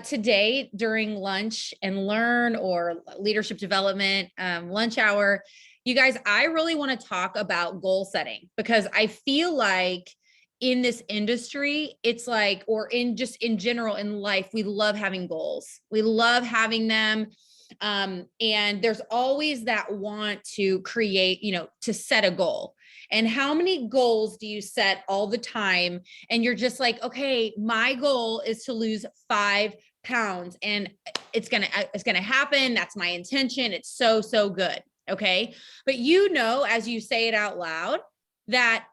Today during lunch and learn or leadership development, lunch hour, you guys, I really want to talk about goal setting because I feel like in this industry, it's like, or in just in general in life, we love having goals. We love having them. And there's always that want to create, to set a goal. And how many goals do you set all the time? And you're just like, okay, my goal is to lose 5 pounds and it's going to happen. That's my intention. It's so good. Okay. But as you say it out loud, that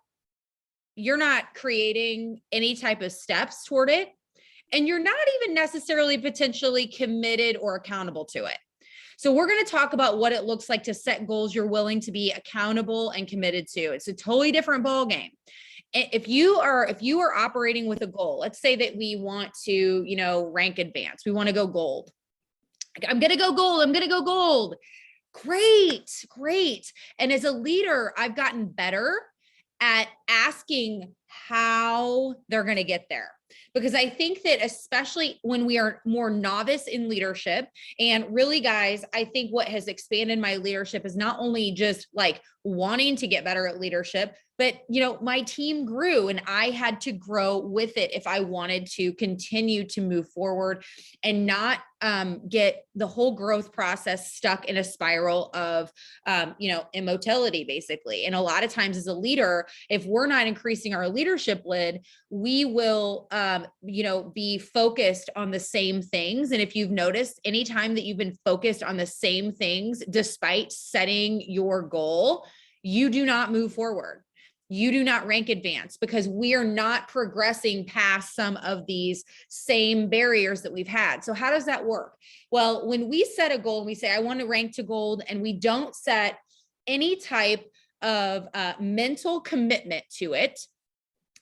you're not creating any type of steps toward it. And you're not even necessarily potentially committed or accountable to it. So we're going to talk about what it looks like to set goals you're willing to be accountable and committed to. It's a totally different ball game. If you are operating with a goal, let's say that we want to, rank advance. We want to go gold. I'm going to go gold. I'm going to go gold. Great. And as a leader, I've gotten better at asking how they're going to get there. Because I think that especially when we are more novice in leadership, and really guys, I think what has expanded my leadership is not only just like wanting to get better at leadership, but my team grew and I had to grow with it if I wanted to continue to move forward and not get the whole growth process stuck in a spiral of, immotility basically. And a lot of times as a leader, if we're not increasing our leadership lid, we will, be focused on the same things. And if you've noticed, anytime that you've been focused on the same things, despite setting your goal, you do not move forward. You do not rank advance because we are not progressing past some of these same barriers that we've had. So how does that work? Well, when we set a goal and we say, I want to rank to gold, and we don't set any type of mental commitment to it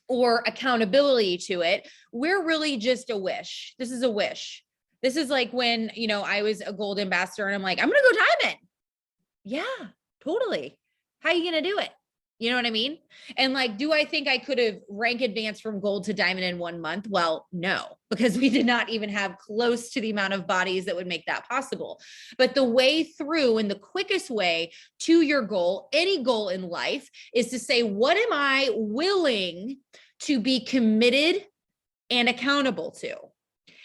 or accountability to it, we're really just a wish. This is a wish. This is like when, I was a gold ambassador and I'm like, I'm going to go diamond. Yeah, totally. How are you going to do it? You know what I mean? And like, do I think I could have rank advanced from gold to diamond in 1 month? Well, no, because we did not even have close to the amount of bodies that would make that possible. But the way through and the quickest way to your goal, any goal in life, is to say, what am I willing to be committed and accountable to?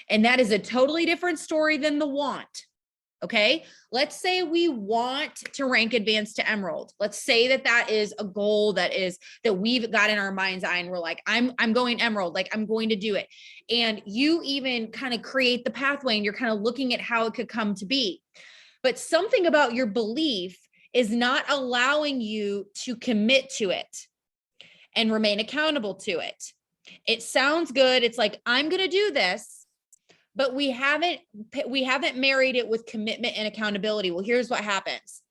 And that is a totally different story than the want. Okay. Let's say we want to rank advance to emerald. Let's say that is a goal that we've got in our mind's eye. And we're like, I'm going emerald, like I'm going to do it. And you even kind of create the pathway and you're kind of looking at how it could come to be. But something about your belief is not allowing you to commit to it and remain accountable to it. It sounds good. It's like, I'm going to do this. But we haven't married it with commitment and accountability. Well, here's what happens.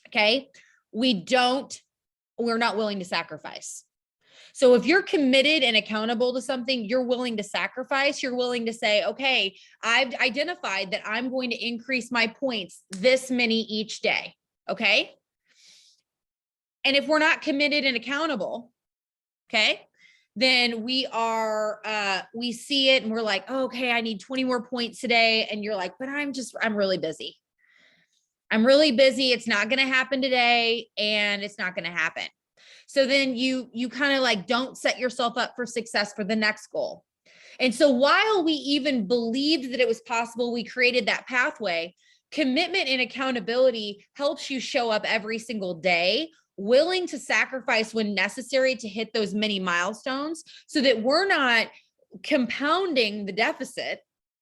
Okay. We're not willing to sacrifice. So if you're committed and accountable to something, you're willing to sacrifice. You're willing to say, okay, I've identified that I'm going to increase my points this many each day. Okay. And if we're not committed and accountable, okay, then we see it and we're like, oh, okay, I need 20 more points today. And you're like, but I'm really busy. I'm really busy. It's not going to happen today. And it's not going to happen. So then you kind of like don't set yourself up for success for the next goal. And so while we even believed that it was possible, we created that pathway. Commitment and accountability helps you show up every single day, willing to sacrifice when necessary to hit those many milestones so that we're not compounding the deficit.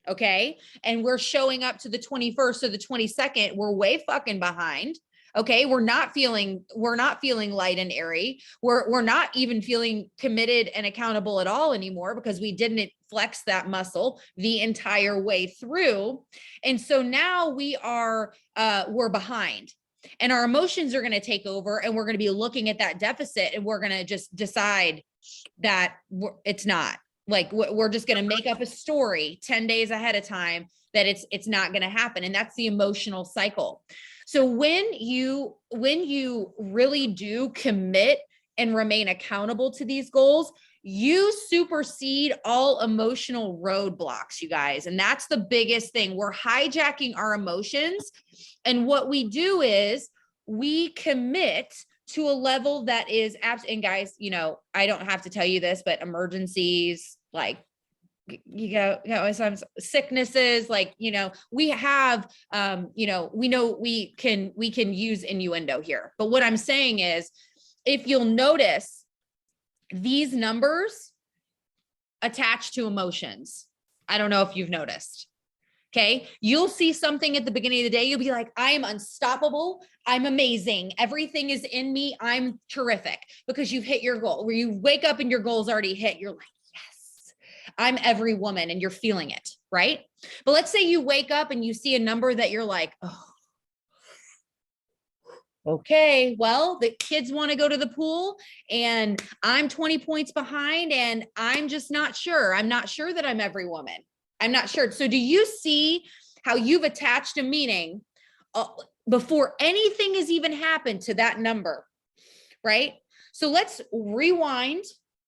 Okay. And we're showing up to the 21st or the 22nd. We're way fucking behind. Okay. We're not feeling light and airy. We're not even feeling committed and accountable at all anymore because we didn't flex that muscle the entire way through. And so now we're behind. And our emotions are going to take over and we're going to be looking at that deficit and we're going to just decide that it's not. Like we're just going to make up a story 10 days ahead of time that it's not going to happen. And that's the emotional cycle. So when you really do commit and remain accountable to these goals, You supersede all emotional roadblocks, you guys. And that's the biggest thing. We're hijacking our emotions. And what we do is we commit to a level that is and guys, you know, I don't have to tell you this, but emergencies, like you know, some sicknesses, like, you know, we have, you know we can use innuendo here. But what I'm saying is, if you'll notice, these numbers attach to emotions. I don't know if you've noticed. Okay. You'll see something at the beginning of the day. You'll be like, I am unstoppable. I'm amazing. Everything is in me. I'm terrific, because you've hit your goal. Where you wake up and your goal's already hit. You're like, yes, I'm every woman, and you're feeling it. Right. But let's say you wake up and you see a number that you're like, oh, okay, well, the kids want to go to the pool and I'm 20 points behind, and I'm just not sure. I'm not sure that I'm every woman. I'm not sure. So do you see how you've attached a meaning before anything has even happened to that number, right? So let's rewind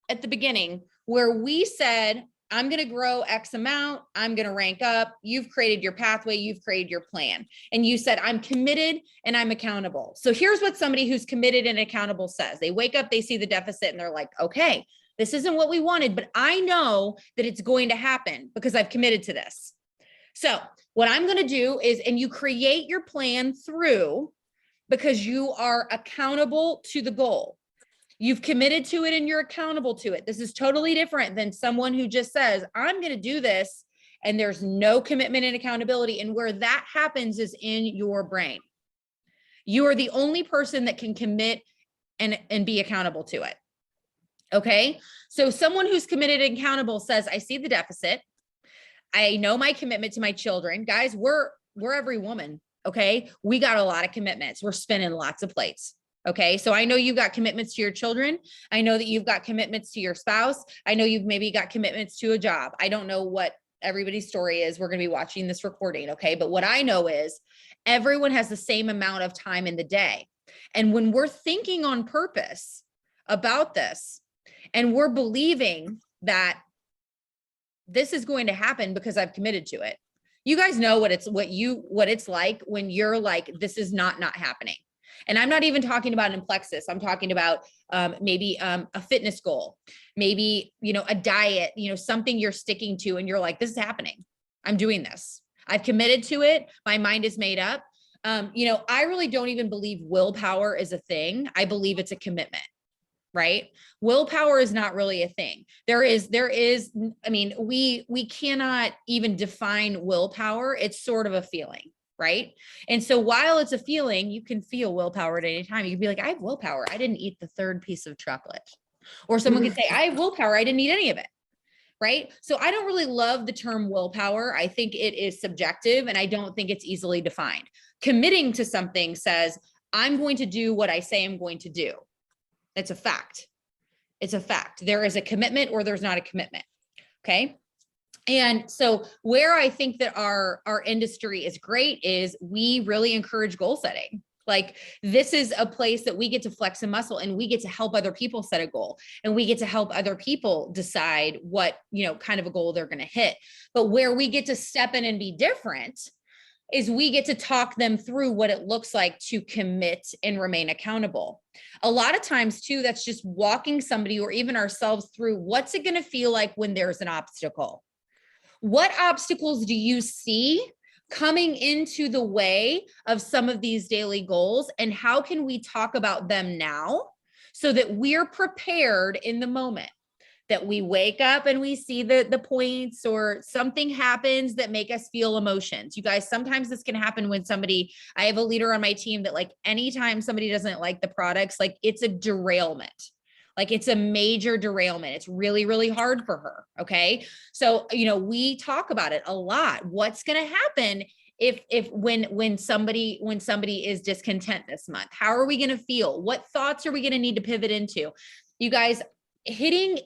at the beginning where we said, I'm going to grow X amount. I'm going to rank up. You've created your pathway. You've created your plan. And you said, I'm committed and I'm accountable. So here's what somebody who's committed and accountable says. They wake up, they see the deficit, and they're like, okay, this isn't what we wanted, but I know that it's going to happen because I've committed to this. So what I'm going to do is, and you create your plan through, because you are accountable to the goal. You've committed to it and you're accountable to it. This is totally different than someone who just says, I'm going to do this, and there's no commitment and accountability. And where that happens is in your brain. You are the only person that can commit and be accountable to it. Okay. So someone who's committed and accountable says, I see the deficit. I know my commitment to my children. Guys, we're every woman. Okay. We got a lot of commitments. We're spinning lots of plates. Okay. So I know you've got commitments to your children. I know that you've got commitments to your spouse. I know you've maybe got commitments to a job. I don't know what everybody's story is. We're going to be watching this recording. Okay. But what I know is everyone has the same amount of time in the day. And when we're thinking on purpose about this, and we're believing that this is going to happen because I've committed to it. You guys know what it's like when you're like, this is not happening. And I'm not even talking about in plexus. I'm talking about maybe a fitness goal, maybe, you know, a diet, you know, something you're sticking to, and you're like, this is happening. I'm doing this. I've committed to it. My mind is made up. You know, I really don't even believe willpower is a thing. I believe it's a commitment. Right? Willpower is not really a thing. There is, I mean, we cannot even define willpower. It's sort of a feeling, right? And so while it's a feeling, you can feel willpower at any time. You can be like, I have willpower. I didn't eat the third piece of chocolate. Or someone could say, I have willpower. I didn't eat any of it. Right? So I don't really love the term willpower. I think it is subjective, and I don't think it's easily defined. Committing to something says, I'm going to do what I say I'm going to do. It's a fact. It's a fact. There is a commitment or there's not a commitment. Okay. And so where I think that our industry is great is we really encourage goal setting. Like, this is a place that we get to flex a muscle, and we get to help other people set a goal, and we get to help other people decide what, you know, kind of a goal they're going to hit. But where we get to step in and be different is we get to talk them through what it looks like to commit and remain accountable. A lot of times too, that's just walking somebody or even ourselves through, what's it going to feel like when there's an obstacle? What obstacles do you see coming into the way of some of these daily goals? And how can we talk about them now so that we're prepared in the moment? That we wake up and we see the points, or something happens that make us feel emotions. You guys, sometimes this can happen when I have a leader on my team that, like, anytime somebody doesn't like the products, like, it's a derailment. Like, it's a major derailment. It's really, really hard for her. Okay. So, you know, we talk about it a lot. What's going to happen when somebody is discontent this month? How are we going to feel? What thoughts are we going to need to pivot into? You guys, hitting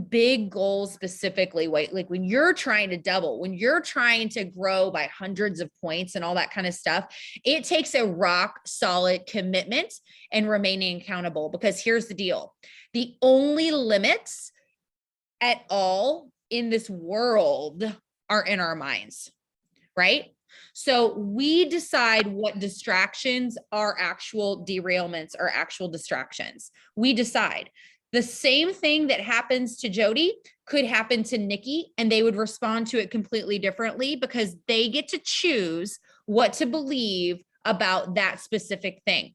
big goals specifically, like when you're trying to double, when you're trying to grow by hundreds of points and all that kind of stuff, it takes a rock solid commitment and remaining accountable. Because here's the deal. The only limits at all in this world are in our minds, right? So we decide what distractions are actual derailments or actual distractions. We decide. The same thing that happens to Jody could happen to Nikki, and they would respond to it completely differently because they get to choose what to believe about that specific thing.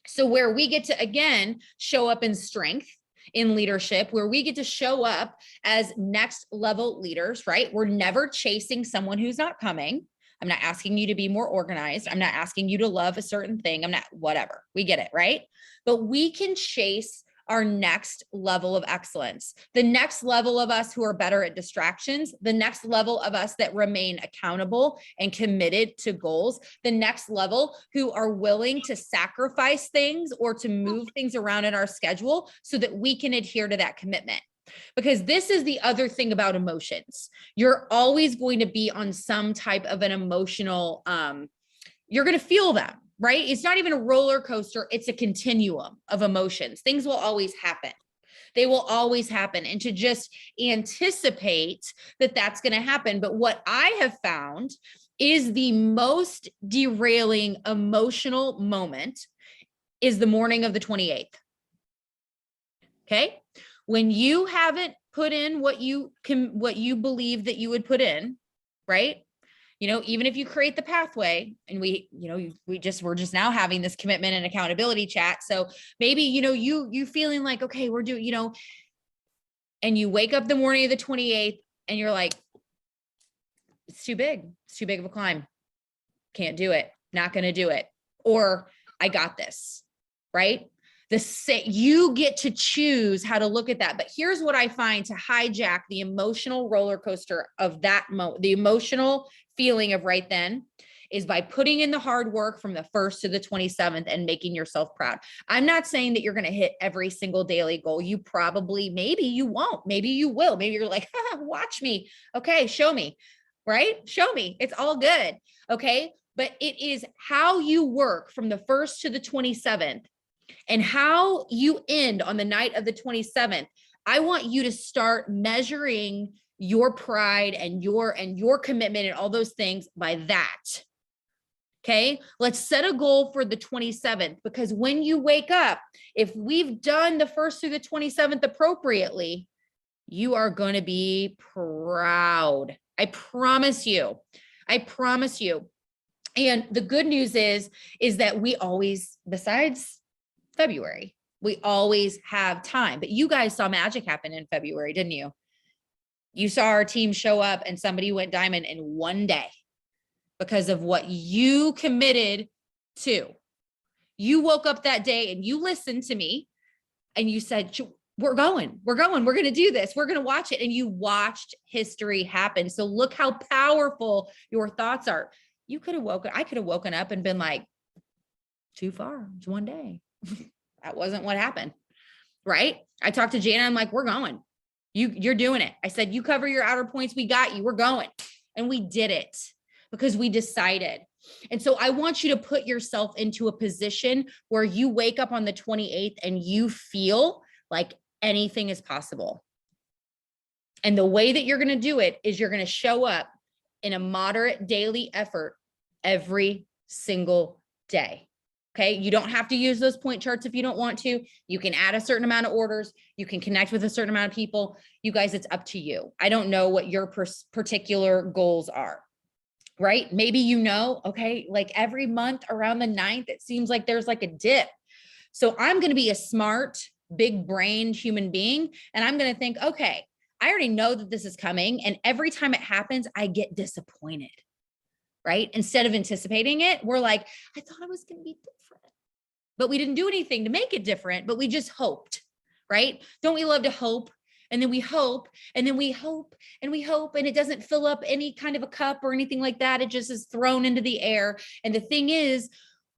So where we get to, again, show up in strength, in leadership, where we get to show up as next level leaders, right? We're never chasing someone who's not coming. I'm not asking you to be more organized. I'm not asking you to love a certain thing. I'm not, whatever. We get it, right? But we can chase our next level of excellence, the next level of us who are better at distractions, the next level of us that remain accountable and committed to goals, the next level who are willing to sacrifice things or to move things around in our schedule so that we can adhere to that commitment. Because this is the other thing about emotions. You're always going to be on some type of an emotional, you're going to feel them, right? It's not even a roller coaster. It's a continuum of emotions. Things will always happen. They will always happen. And to just anticipate that that's going to happen. But what I have found is the most derailing emotional moment is the morning of the 28th. Okay. When you haven't put in what you believe that you would put in, right? You know, even if you create the pathway and we're just now having this commitment and accountability chat. So maybe, you feeling like, okay, we're doing, and you wake up the morning of the 28th and you're like, it's too big. It's too big of a climb. Can't do it. Not going to do it. Or I got this, right? You get to choose how to look at that. But here's what I find to hijack the emotional roller coaster of that the emotional feeling of right then is by putting in the hard work from the 1st to the 27th and making yourself proud. I'm not saying that you're going to hit every single daily goal. You probably, maybe you won't, maybe you will. Maybe you're like, watch me. Okay. Show me, right? Show me. It's all good. Okay. But it is how you work from the 1st to the 27th and how you end on the night of the 27th. I want you to start measuring your pride and your commitment and all those things by that. Okay, let's set a goal for the 27th, because when you wake up, if we've done the 1st through the 27th appropriately, you are going to be proud. I promise you. I promise you. And the good news is that we always, besides February, we always have time. But you guys saw magic happen in February, didn't you? You saw our team show up and somebody went diamond in one day because of what you committed to. You woke up that day and you listened to me and you said, we're going to do this. We're going to watch it. And you watched history happen. So look how powerful your thoughts are. I could have woken up and been like, too far. It's one day. That wasn't what happened. Right. I talked to Jana. I'm like, we're going. You're doing it. I said, you cover your outer points. We got you. We're going. And we did it because we decided. And so I want you to put yourself into a position where you wake up on the 28th and you feel like anything is possible. And the way that you're going to do it is you're going to show up in a moderate daily effort every single day. Okay. You don't have to use those point charts if you don't want to. You can add a certain amount of orders. You can connect with a certain amount of people. You guys, it's up to you. I don't know what your particular goals are, right? Maybe, okay, like every month around the 9th, it seems like there's like a dip. So I'm going to be a smart, big brained human being. And I'm going to think, okay, I already know that this is coming. And every time it happens, I get disappointed. Right? Instead of anticipating it, we're like, I thought it was going to be different, but we didn't do anything to make it different, but we just hoped, right? Don't we love to hope? And then we hope, and then we hope, and we hope, and it doesn't fill up any kind of a cup or anything like that. It just is thrown into the air. And the thing is,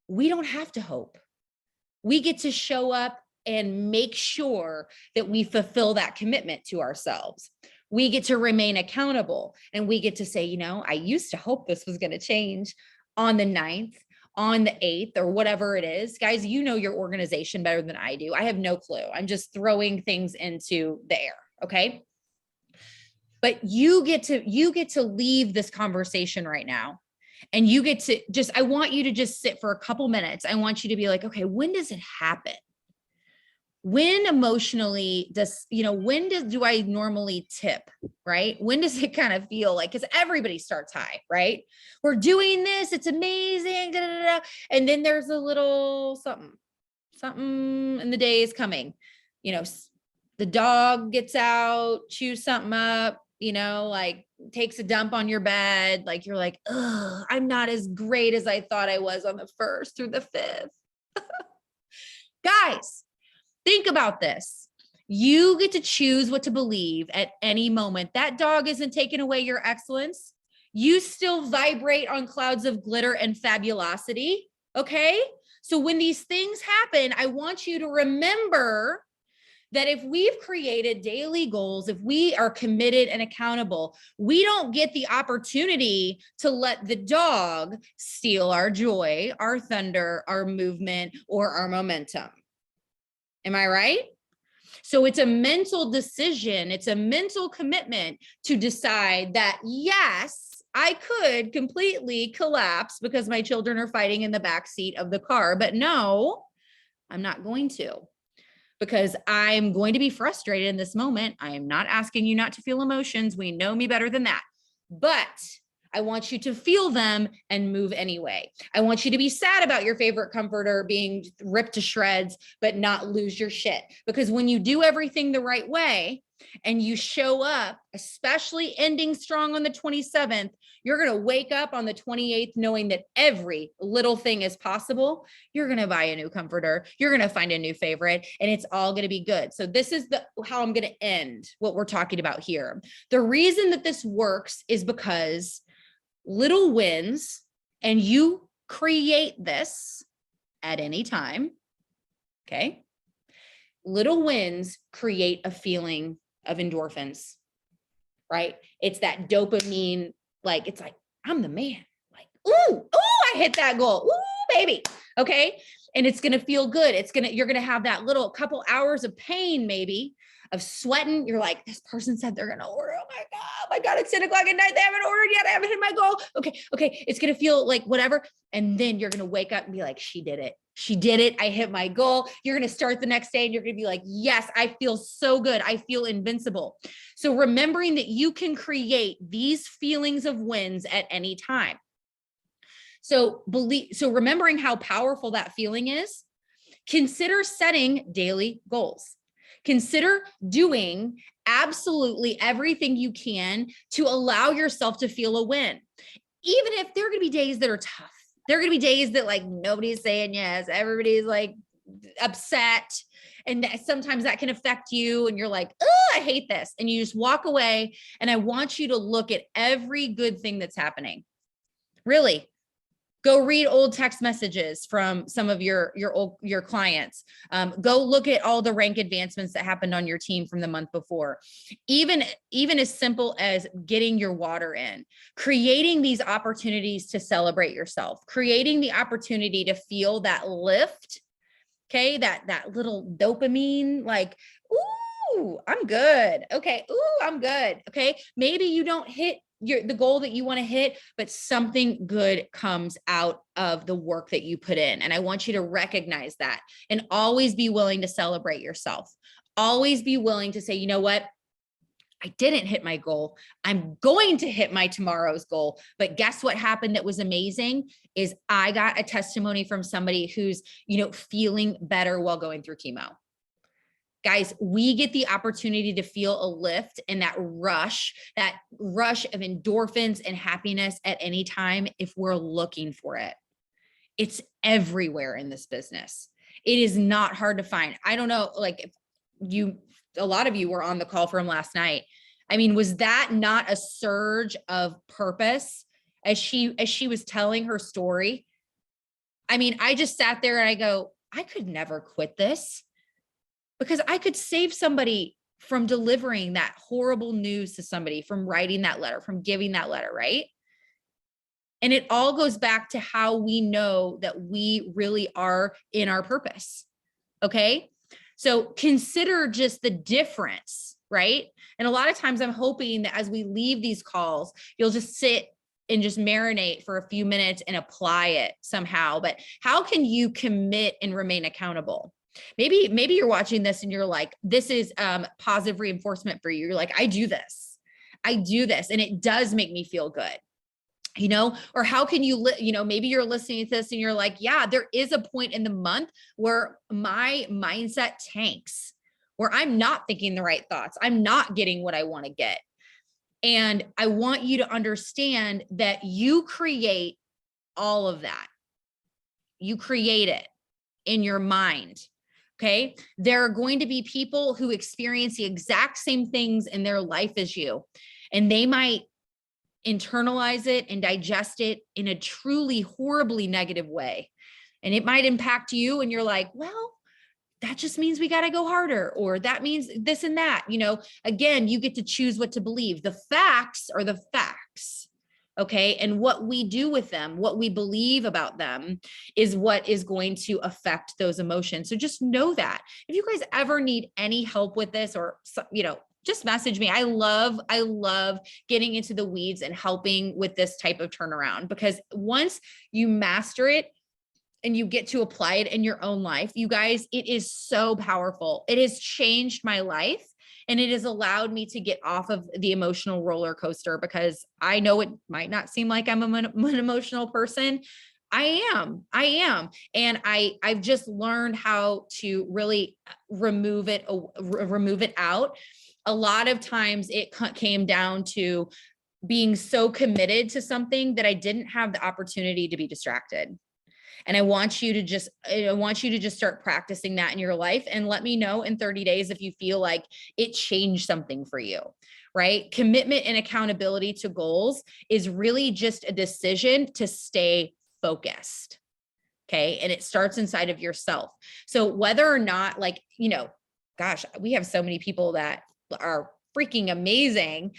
we don't have to hope. We get to show up and make sure that we fulfill that commitment to ourselves. We get to remain accountable, and we get to say, I used to hope this was going to change on the 9th, on the 8th, or whatever it is. Guys, your organization better than I do. I have no clue. I'm just throwing things into the air. Okay. But you get to leave this conversation right now. And you get to I want you to just sit for a couple minutes. I want you to be like, okay, when does it happen? When emotionally when do I normally tip, right? When does it kind of feel like, because everybody starts high, right? We're doing this, it's amazing, da, da, da. And then there's a little something and the day is coming, the dog gets out, chews something up, like takes a dump on your bed. Like you're like, oh, I'm not as great as I thought I was on the 1st through the 5th. Guys, think about this. You get to choose what to believe at any moment. That dog isn't taking away your excellence. You still vibrate on clouds of glitter and fabulosity. Okay. So when these things happen, I want you to remember that if we've created daily goals, if we are committed and accountable, we don't get the opportunity to let the dog steal our joy, our thunder, our movement, or our momentum. Am I right? So it's a mental decision. It's a mental commitment to decide that, yes, I could completely collapse because my children are fighting in the back seat of the car, but no, I'm not going to, because I'm going to be frustrated in this moment. I am not asking you not to feel emotions. We know me better than that. But I want you to feel them and move anyway. I want you to be sad about your favorite comforter being ripped to shreds, but not lose your shit. Because when you do everything the right way and you show up, especially ending strong on the 27th, you're going to wake up on the 28th knowing that every little thing is possible. You're going to buy a new comforter. You're going to find a new favorite, and it's all going to be good. So this is how I'm going to end what we're talking about here. The reason that this works is because little wins, and you create this at any time. Okay. Little wins create a feeling of endorphins, right? It's that dopamine, like, it's like, I'm the man. Like, ooh, I hit that goal. Ooh, baby. Okay. And it's going to feel good. You're going to have that little couple hours of pain, maybe, of sweating. You're like, this person said they're going to order. Oh my God, it's 10 o'clock at night. They haven't ordered yet. I haven't hit my goal. Okay. It's going to feel like whatever. And then you're going to wake up and be like, she did it. I hit my goal. You're going to start the next day and you're going to be like, yes, I feel so good. I feel invincible. So remembering that you can create these feelings of wins at any time. So remembering how powerful that feeling is, consider setting daily goals. Consider doing absolutely everything you can to allow yourself to feel a win. Even if there are going to be days that are tough. There are going to be days that like nobody's saying yes. Everybody's like upset. And sometimes that can affect you. And you're like, oh, I hate this. And you just walk away. And I want you to look at every good thing that's happening. Really. Go read old text messages from some of your clients. Go look at all the rank advancements that happened on your team from the month before. Even as simple as getting your water in, creating these opportunities to celebrate yourself, creating the opportunity to feel that lift. Okay, that little dopamine, like, ooh, I'm good. Okay, ooh, I'm good. Okay, maybe you don't hit the goal that you want to hit, but something good comes out of the work that you put in. And I want you to recognize that and always be willing to celebrate yourself. Always be willing to say, you know what? I didn't hit my goal. I'm going to hit my tomorrow's goal. But guess what happened that was amazing is I got a testimony from somebody who's, feeling better while going through chemo. Guys, we get the opportunity to feel a lift and that rush of endorphins and happiness at any time if we're looking for it. It's everywhere in this business. It is not hard to find. I don't know, like a lot of you were on the call from last night. I mean, was that not a surge of purpose as she was telling her story? I mean, I just sat there and I go, I could never quit this. Because I could save somebody from delivering that horrible news to somebody, from writing that letter, from giving that letter, right? And it all goes back to how we know that we really are in our purpose. Okay. So consider just the difference, right? And a lot of times I'm hoping that as we leave these calls, you'll just sit and just marinate for a few minutes and apply it somehow. But how can you commit and remain accountable? Maybe you're watching this and you're like, this is positive reinforcement for you. You're like, I do this, and it does make me feel good. You know, or how can you, maybe you're listening to this and you're like, yeah, there is a point in the month where my mindset tanks, where I'm not thinking the right thoughts. I'm not getting what I want to get. And I want you to understand that you create all of that. You create it in your mind. Okay. There are going to be people who experience the exact same things in their life as you, and they might internalize it and digest it in a truly horribly negative way. And it might impact you. And you're like, well, that just means we got to go harder, or that means this and that. Again, you get to choose what to believe. The facts are the facts. Okay. And what we do with them, what we believe about them, is what is going to affect those emotions. So just know that. If you guys ever need any help with this, or, just message me. I love getting into the weeds and helping with this type of turnaround, because once you master it and you get to apply it in your own life, you guys, it is so powerful. It has changed my life, and it has allowed me to get off of the emotional roller coaster, because I know it might not seem like I'm an emotional person. I am. And I've just learned how to really remove it out. A lot of times it came down to being so committed to something that I didn't have the opportunity to be distracted. And I want you to just start practicing that in your life, and let me know in 30 days if you feel like it changed something for you, right? Commitment and accountability to goals is really just a decision to stay focused. Okay. And it starts inside of yourself. So whether or not, gosh, we have so many people that are freaking amazing,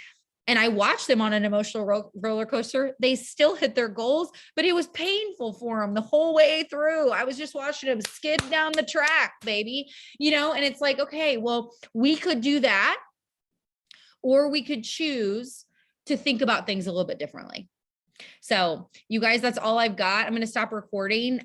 and I watched them on an emotional roller coaster. They still hit their goals, but it was painful for them the whole way through. I was just watching them skid down the track, baby, and it's like, okay, well, we could do that, or we could choose to think about things a little bit differently. So you guys, that's all I've got. I'm going to stop recording.